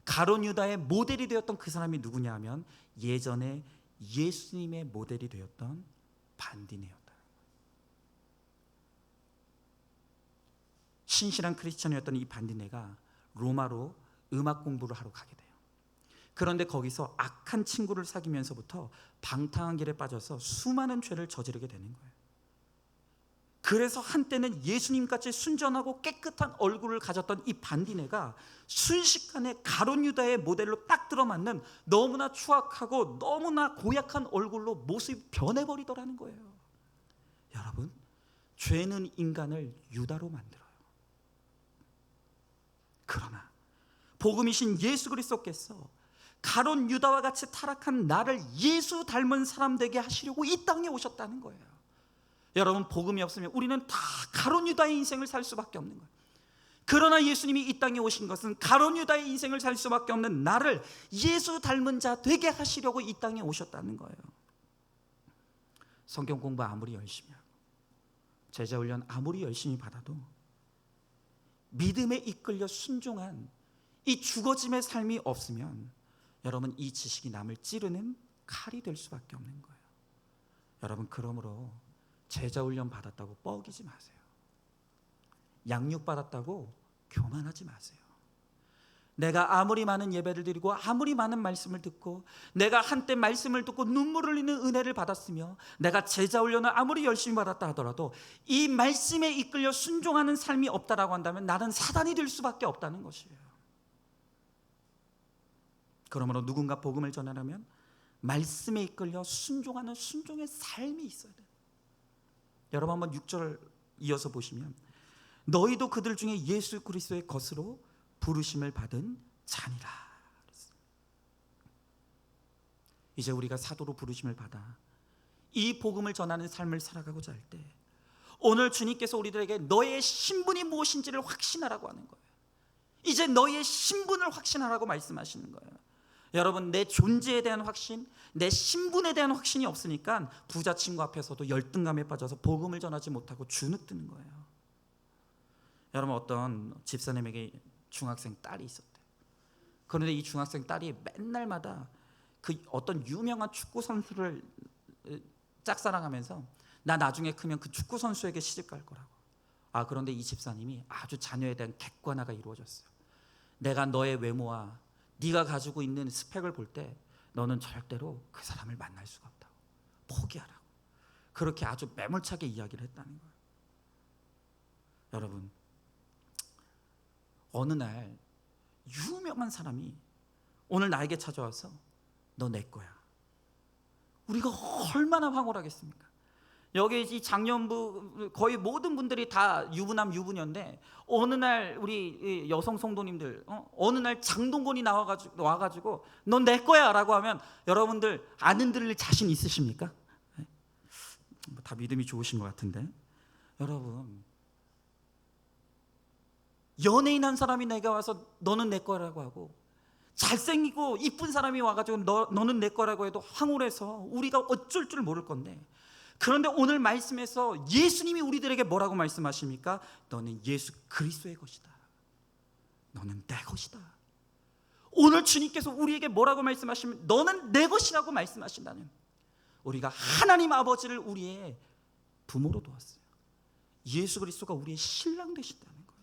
가룟 유다의 모델이 되었던 그 사람이 누구냐 하면 예전에 예수님의 모델이 되었던 반디네였다. 신실한 크리스천이었던 이 반디네가 로마로 음악 공부를 하러 가게 돼요. 그런데 거기서 악한 친구를 사귀면서부터 방탕한 길에 빠져서 수많은 죄를 저지르게 되는 거예요. 그래서 한때는 예수님같이 순전하고 깨끗한 얼굴을 가졌던 이 반디네가 순식간에 가룟 유다의 모델로 딱 들어맞는 너무나 추악하고 너무나 고약한 얼굴로 모습이 변해버리더라는 거예요. 여러분, 죄는 인간을 유다로 만들어요. 그러나 복음이신 예수 그리스도께서 가룟 유다와 같이 타락한 나를 예수 닮은 사람 되게 하시려고 이 땅에 오셨다는 거예요. 여러분, 복음이 없으면 우리는 다 가룟 유다의 인생을 살 수밖에 없는 거예요. 그러나 예수님이 이 땅에 오신 것은 가룟 유다의 인생을 살 수밖에 없는 나를 예수 닮은 자 되게 하시려고 이 땅에 오셨다는 거예요. 성경 공부 아무리 열심히 하고 제자 훈련 아무리 열심히 받아도 믿음에 이끌려 순종한 이 죽어짐의 삶이 없으면 여러분 이 지식이 남을 찌르는 칼이 될 수밖에 없는 거예요. 여러분 그러므로 제자 훈련 받았다고 뻐기지 마세요. 양육 받았다고 교만하지 마세요. 내가 아무리 많은 예배를 드리고 아무리 많은 말씀을 듣고 내가 한때 말씀을 듣고 눈물을 흘리는 은혜를 받았으며 내가 제자 훈련을 아무리 열심히 받았다 하더라도 이 말씀에 이끌려 순종하는 삶이 없다라고 한다면 나는 사단이 될 수밖에 없다는 것이에요. 그러므로 누군가 복음을 전하려면 말씀에 이끌려 순종하는 순종의 삶이 있어야 돼요. 여러분 한번 6절 이어서 보시면 너희도 그들 중에 예수 그리스도의 것으로 부르심을 받은 자니라. 이제 우리가 사도로 부르심을 받아 이 복음을 전하는 삶을 살아가고자 할 때 오늘 주님께서 우리들에게 너의 신분이 무엇인지를 확신하라고 하는 거예요. 이제 너의 신분을 확신하라고 말씀하시는 거예요. 여러분 내 존재에 대한 확신, 내 신분에 대한 확신이 없으니까 부자 친구 앞에서도 열등감에 빠져서 복음을 전하지 못하고 주눅드는 거예요. 여러분 어떤 집사님에게 중학생 딸이 있었대요. 그런데 이 중학생 딸이 맨날마다 그 어떤 유명한 축구 선수를 짝사랑하면서 나 나중에 크면 그 축구 선수에게 시집 갈 거라고. 그런데 이 집사님이 아주 자녀에 대한 객관화가 이루어졌어요. 내가 너의 외모와 네가 가지고 있는 스펙을 볼 때 너는 절대로 그 사람을 만날 수가 없다고. 포기하라고. 그렇게 아주 매몰차게 이야기를 했다는 거예요. 여러분 어느 날 유명한 사람이 오늘 나에게 찾아와서 너 내 거야. 우리가 얼마나 황홀하겠습니까? 여기 이 장년부 거의 모든 분들이 다 유부남 유부녀인데 어느 날 우리 여성 성도님들 어느 날 장동건이 와가지고 넌 내 거야 라고 하면 여러분들 안 들을 자신 있으십니까? 다 믿음이 좋으신 것 같은데. 여러분 연예인 한 사람이 내가 와서 너는 내 거라고 하고 잘생기고 이쁜 사람이 와가지고 너는 내 거라고 해도 황홀해서 우리가 어쩔 줄 모를 건데, 그런데 오늘 말씀에서 예수님이 우리들에게 뭐라고 말씀하십니까? 너는 예수 그리스도의 것이다. 너는 내 것이다. 오늘 주님께서 우리에게 뭐라고 말씀하시면 너는 내 것이라고 말씀하신다는, 우리가 하나님 아버지를 우리의 부모로 두었어요. 예수 그리스도가 우리의 신랑 되신다는 거예요.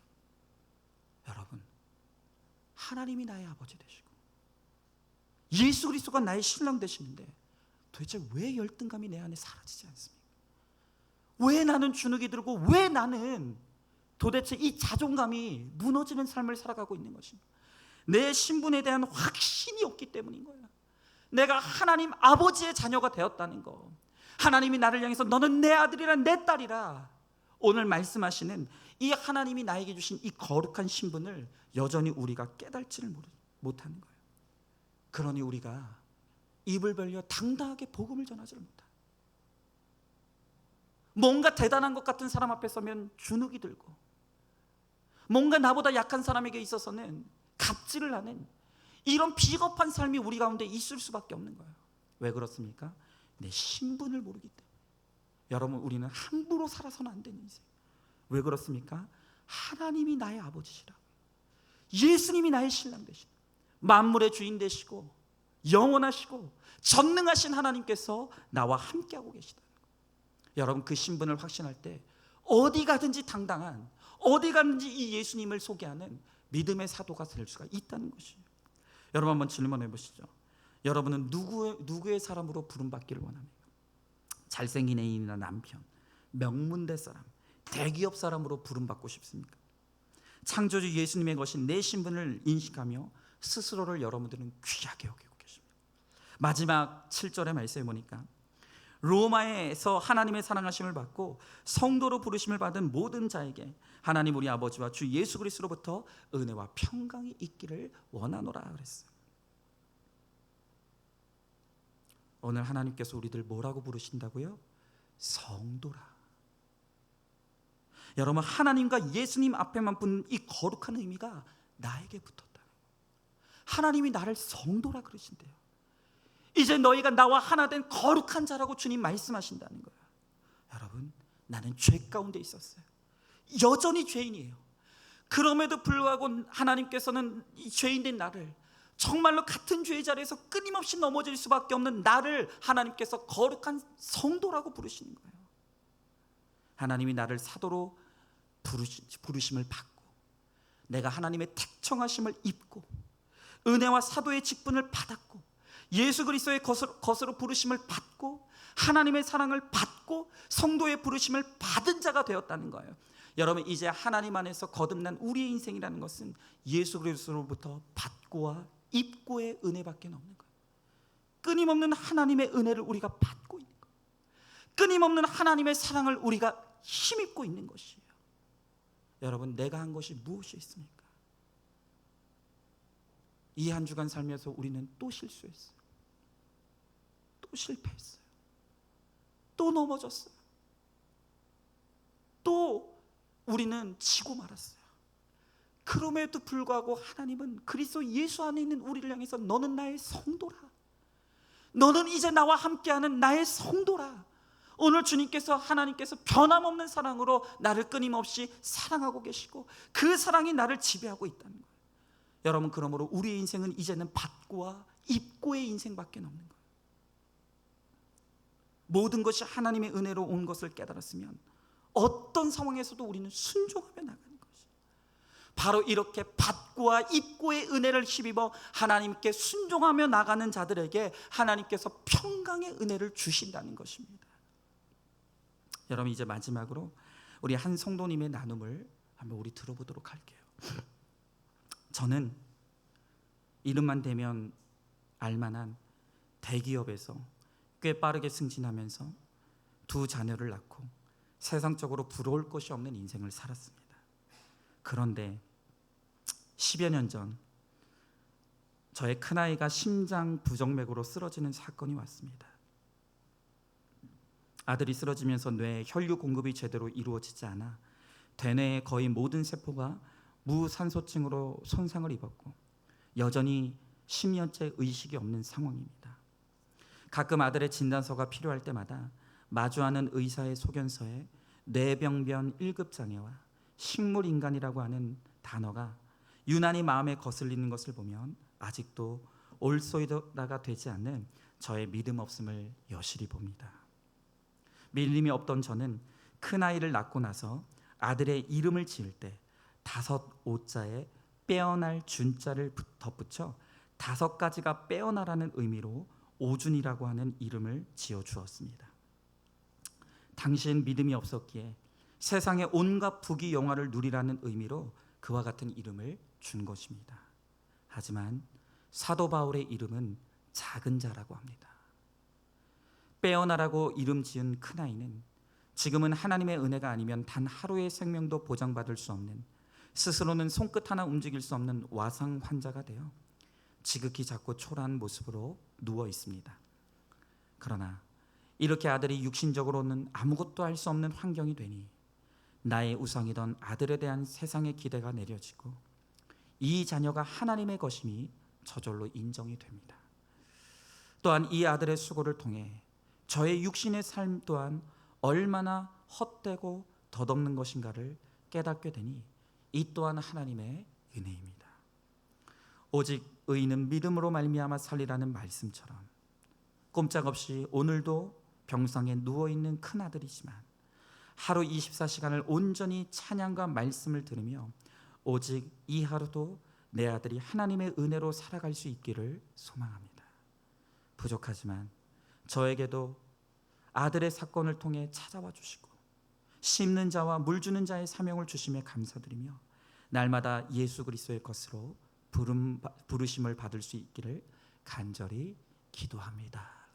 여러분 하나님이 나의 아버지 되시고 예수 그리스도가 나의 신랑 되시는데 도대체 왜 열등감이 내 안에 사라지지 않습니까? 왜 나는 주눅이 들고 왜 나는 도대체 이 자존감이 무너지는 삶을 살아가고 있는 것입니까? 내 신분에 대한 확신이 없기 때문인 거예요. 내가 하나님 아버지의 자녀가 되었다는 거, 하나님이 나를 향해서 너는 내 아들이라 내 딸이라 오늘 말씀하시는 이 하나님이 나에게 주신 이 거룩한 신분을 여전히 우리가 깨달지를 못하는 거예요. 그러니 우리가 입을 벌려 당당하게 복음을 전하지를 못해요. 뭔가 대단한 것 같은 사람 앞에 서면 주눅이 들고, 뭔가 나보다 약한 사람에게 있어서는 갑질을 하는 이런 비겁한 삶이 우리 가운데 있을 수밖에 없는 거예요. 왜 그렇습니까? 내 신분을 모르기 때문에. 여러분 우리는 함부로 살아서는 안 되는 인생. 왜 그렇습니까? 하나님이 나의 아버지시라고, 예수님이 나의 신랑 되시고 만물의 주인 되시고 영원하시고 전능하신 하나님께서 나와 함께하고 계시다는 거예요. 여러분 그 신분을 확신할 때 어디 가든지 당당한, 어디 가든지 이 예수님을 소개하는 믿음의 사도가 될 수가 있다는 것이에요. 여러분 한번 질문해 보시죠. 여러분은 누구의 사람으로 부름받기를 원합니까? 잘생긴 애인이나 남편, 명문대 사람, 대기업 사람으로 부름받고 싶습니까? 창조주 예수님의 것인 내 신분을 인식하며 스스로를 여러분들은 귀하게 여기고 계십니다. 마지막 7절의 말씀에 보니까 로마에서 하나님의 사랑하심을 받고 성도로 부르심을 받은 모든 자에게 하나님 우리 아버지와 주 예수 그리스도로부터 은혜와 평강이 있기를 원하노라 그랬어요. 오늘 하나님께서 우리들 뭐라고 부르신다고요? 성도라. 여러분, 하나님과 예수님 앞에만 붙는 이 거룩한 의미가 나에게 붙었다. 하나님이 나를 성도라 그러신대요. 이제 너희가 나와 하나 된 거룩한 자라고 주님 말씀하신다는 거예요. 여러분, 나는 죄 가운데 있었어요. 여전히 죄인이에요. 그럼에도 불구하고 하나님께서는 이 죄인된 나를, 정말로 같은 죄의 자리에서 끊임없이 넘어질 수밖에 없는 나를 하나님께서 거룩한 성도라고 부르시는 거예요. 하나님이 나를 사도로 부르심을 받고, 내가 하나님의 택청하심을 입고, 은혜와 사도의 직분을 받았고, 예수 그리스도의 것으로 부르심을 받고, 하나님의 사랑을 받고, 성도의 부르심을 받은 자가 되었다는 거예요. 여러분, 이제 하나님 안에서 거듭난 우리의 인생이라는 것은 예수 그리스도로부터 받고와 입고의 은혜밖에 없는 거예요. 끊임없는 하나님의 은혜를 우리가 받고 있는 거예요. 끊임없는 하나님의 사랑을 우리가 힘입고 있는 것이에요. 여러분, 내가 한 것이 무엇이 있습니까? 이 한 주간 살면서 우리는 또 실수했어요. 또 실패했어요. 또 넘어졌어요. 또 우리는 지고 말았어요. 그럼에도 불구하고 하나님은 그리스도 예수 안에 있는 우리를 향해서 너는 나의 성도라, 너는 이제 나와 함께하는 나의 성도라. 오늘 주님께서, 하나님께서 변함없는 사랑으로 나를 끊임없이 사랑하고 계시고, 그 사랑이 나를 지배하고 있다는 거예요. 여러분, 그러므로 우리의 인생은 이제는 받고와 입고의 인생밖에 없는 거예요. 모든 것이 하나님의 은혜로 온 것을 깨달았으면 어떤 상황에서도 우리는 순종하며 나가는 것이에요. 바로 이렇게 받고와 입고의 은혜를 힘입어 하나님께 순종하며 나가는 자들에게 하나님께서 평강의 은혜를 주신다는 것입니다. 여러분, 이제 마지막으로 우리 한 성도님의 나눔을 한번 우리 들어보도록 할게요. 저는 이름만 대면 알만한 대기업에서 꽤 빠르게 승진하면서 두 자녀를 낳고 세상적으로 부러울 것이 없는 인생을 살았습니다. 그런데 10여 년 전 저의 큰아이가 심장 부정맥으로 쓰러지는 사건이 왔습니다. 아들이 쓰러지면서 뇌에 혈류 공급이 제대로 이루어지지 않아 대뇌의 거의 모든 세포가 무산소증으로 손상을 입었고 여전히 10년째 의식이 없는 상황입니다. 가끔 아들의 진단서가 필요할 때마다 마주하는 의사의 소견서에 뇌병변 1급 장애와 식물인간이라고 하는 단어가 유난히 마음에 거슬리는 것을 보면 아직도 올소이다가 되지 않는 저의 믿음 없음을 여실히 봅니다. 믿음이 없던 저는 큰아이를 낳고 나서 아들의 이름을 지을 때 5오자에 빼어날 준자를 덧붙여 5가지가 빼어나라는 의미로 오준이라고 하는 이름을 지어주었습니다. 당시엔 믿음이 없었기에 세상의 온갖 부귀 영화를 누리라는 의미로 그와 같은 이름을 준 것입니다. 하지만 사도 바울의 이름은 작은 자라고 합니다. 빼어나라고 이름 지은 큰아이는 지금은 하나님의 은혜가 아니면 단 하루의 생명도 보장받을 수 없는, 스스로는 손끝 하나 움직일 수 없는 와상 환자가 되어 지극히 작고 초라한 모습으로 누워 있습니다. 그러나 이렇게 아들이 육신적으로는 아무것도 할 수 없는 환경이 되니 나의 우상이던 아들에 대한 세상의 기대가 내려지고 이 자녀가 하나님의 것임이 저절로 인정이 됩니다. 또한 이 아들의 수고를 통해 저의 육신의 삶 또한 얼마나 헛되고 덧없는 것인가를 깨닫게 되니 이 또한 하나님의 은혜입니다. 오직 의인은 믿음으로 말미암아 살리라는 말씀처럼 꼼짝없이 오늘도 병상에 누워있는 큰아들이지만 하루 24시간을 온전히 찬양과 말씀을 들으며 오직 이 하루도 내 아들이 하나님의 은혜로 살아갈 수 있기를 소망합니다. 부족하지만 저에게도 아들의 사건을 통해 찾아와 주시고 심는 자와 물 주는 자의 사명을 주심에 감사드리며 날마다 예수 그리스도의 것으로 부르심을 받을 수 있기를 간절히 기도합니다.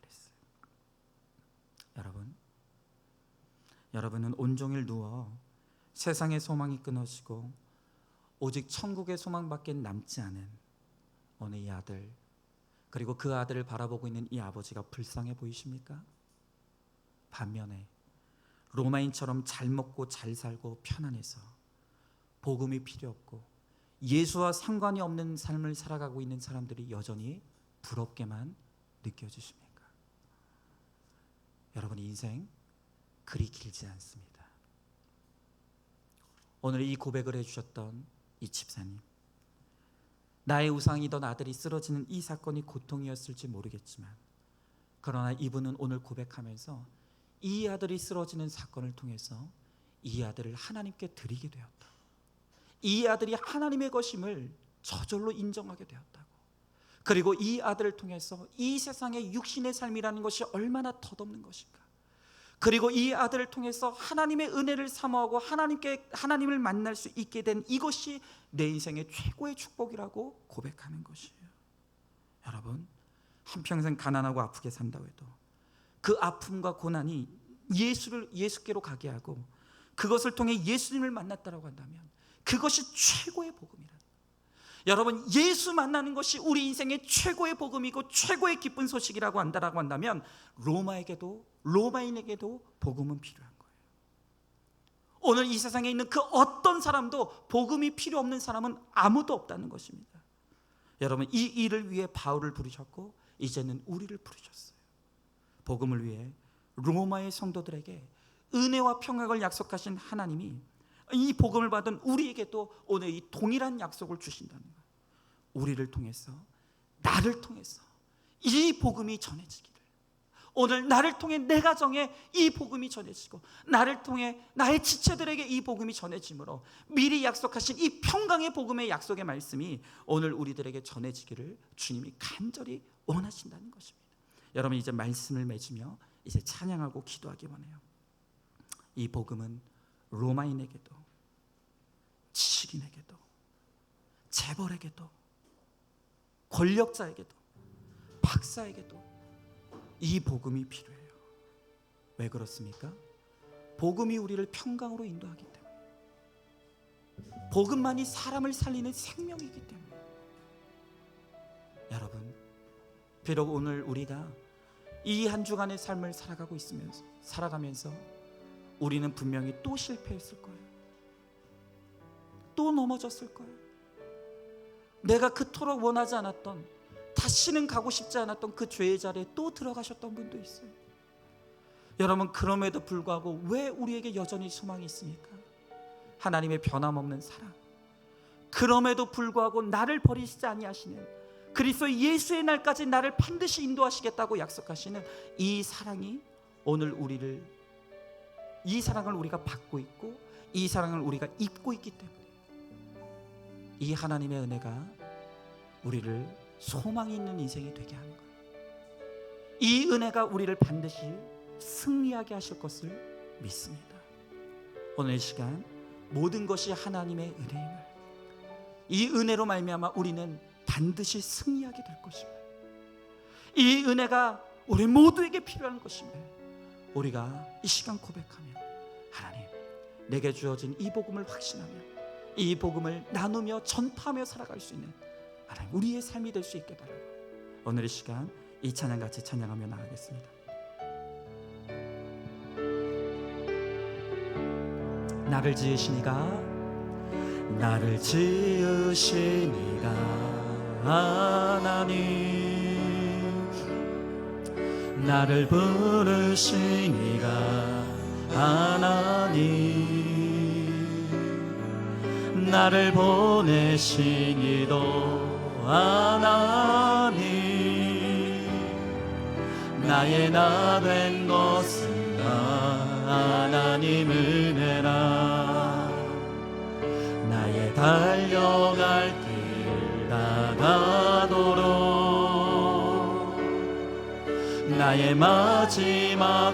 그랬어요. 여러분은 온종일 누워 세상의 소망이 끊어지고 오직 천국의 소망밖에 남지 않은 어느 이 아들, 그리고 그 아들을 바라보고 있는 이 아버지가 불쌍해 보이십니까? 반면에 로마인처럼 잘 먹고 잘 살고 편안해서 복음이 필요 없고 예수와 상관이 없는 삶을 살아가고 있는 사람들이 여전히 부럽게만 느껴지십니까? 여러분, 인생 그리 길지 않습니다. 오늘 이 고백을 해주셨던 이 집사님, 나의 우상이던 아들이 쓰러지는 이 사건이 고통이었을지 모르겠지만, 그러나 이분은 오늘 고백하면서 이 아들이 쓰러지는 사건을 통해서 이 아들을 하나님께 드리게 되었다, 이 아들이 하나님의 것임을 저절로 인정하게 되었다고, 그리고 이 아들을 통해서 이 세상의 육신의 삶이라는 것이 얼마나 덧없는 것인가, 그리고 이 아들을 통해서 하나님의 은혜를 사모하고 하나님을 만날 수 있게 된 이것이 내 인생의 최고의 축복이라고 고백하는 것이에요. 여러분, 한평생 가난하고 아프게 산다고 해도 그 아픔과 고난이 예수께로 가게 하고 그것을 통해 예수님을 만났다고 한다면 그것이 최고의 복음이라. 여러분, 예수 만나는 것이 우리 인생의 최고의 복음이고 최고의 기쁜 소식이라고 한다면 로마인에게도 복음은 필요한 거예요. 오늘 이 세상에 있는 그 어떤 사람도 복음이 필요 없는 사람은 아무도 없다는 것입니다. 여러분, 이 일을 위해 바울을 부르셨고 이제는 우리를 부르셨어요. 복음을 위해 로마의 성도들에게 은혜와 평강을 약속하신 하나님이 이 복음을 받은 우리에게도 오늘 이 동일한 약속을 주신다는 거예요. 우리를 통해서, 나를 통해서 이 복음이 전해지기를, 오늘 나를 통해 내 가정에 이 복음이 전해지고 나를 통해 나의 지체들에게 이 복음이 전해지므로 미리 약속하신 이 평강의 복음의 약속의 말씀이 오늘 우리들에게 전해지기를 주님이 간절히 원하신다는 것입니다. 여러분, 이제 말씀을 맺으며 이제 찬양하고 기도하기 원해요. 이 복음은 로마인에게도, 지식인에게도, 재벌에게도, 권력자에게도, 박사에게도 이 복음이 필요해요. 왜 그렇습니까? 복음이 우리를 평강으로 인도하기 때문에, 복음만이 사람을 살리는 생명이기 때문에. 여러분, 비록 오늘 우리가 이 한 주간의 삶을 살아가면서 우리는 분명히 또 실패했을 거예요. 또 넘어졌을 거예요. 내가 그토록 원하지 않았던, 다시는 가고 싶지 않았던 그 죄의 자리에 또 들어가셨던 분도 있어요. 여러분, 그럼에도 불구하고 왜 우리에게 여전히 소망이 있습니까? 하나님의 변함없는 사랑, 그럼에도 불구하고 나를 버리시지 아니하시는 그리스도 예수의 날까지 나를 반드시 인도하시겠다고 약속하시는 이 사랑이 오늘 이 사랑을 우리가 받고 있고 이 사랑을 우리가 입고 있기 때문에 이 하나님의 은혜가 우리를 소망이 있는 인생이 되게 하는 거예요. 이 은혜가 우리를 반드시 승리하게 하실 것을 믿습니다. 오늘 이 시간 모든 것이 하나님의 은혜임을, 이 은혜로 말미암아 우리는 반드시 승리하게 될 것입니다. 이 은혜가 우리 모두에게 필요한 것입니다. 우리가 이 시간 고백하며 하나님, 내게 주어진 이 복음을 확신하며 이 복음을 나누며 전파하며 살아갈 수 있는 하나님, 우리의 삶이 될 수 있게 바라고 오늘 이 시간 이 찬양 같이 찬양하며 나가겠습니다. 나를 지으시니가 하나님, 나를 부르시니가 하나님, 나를 보내시니도 하나님, 나의 나 된 것은 하나님 은혜라. 나의 달려갈 길 다가도록 나의 마지막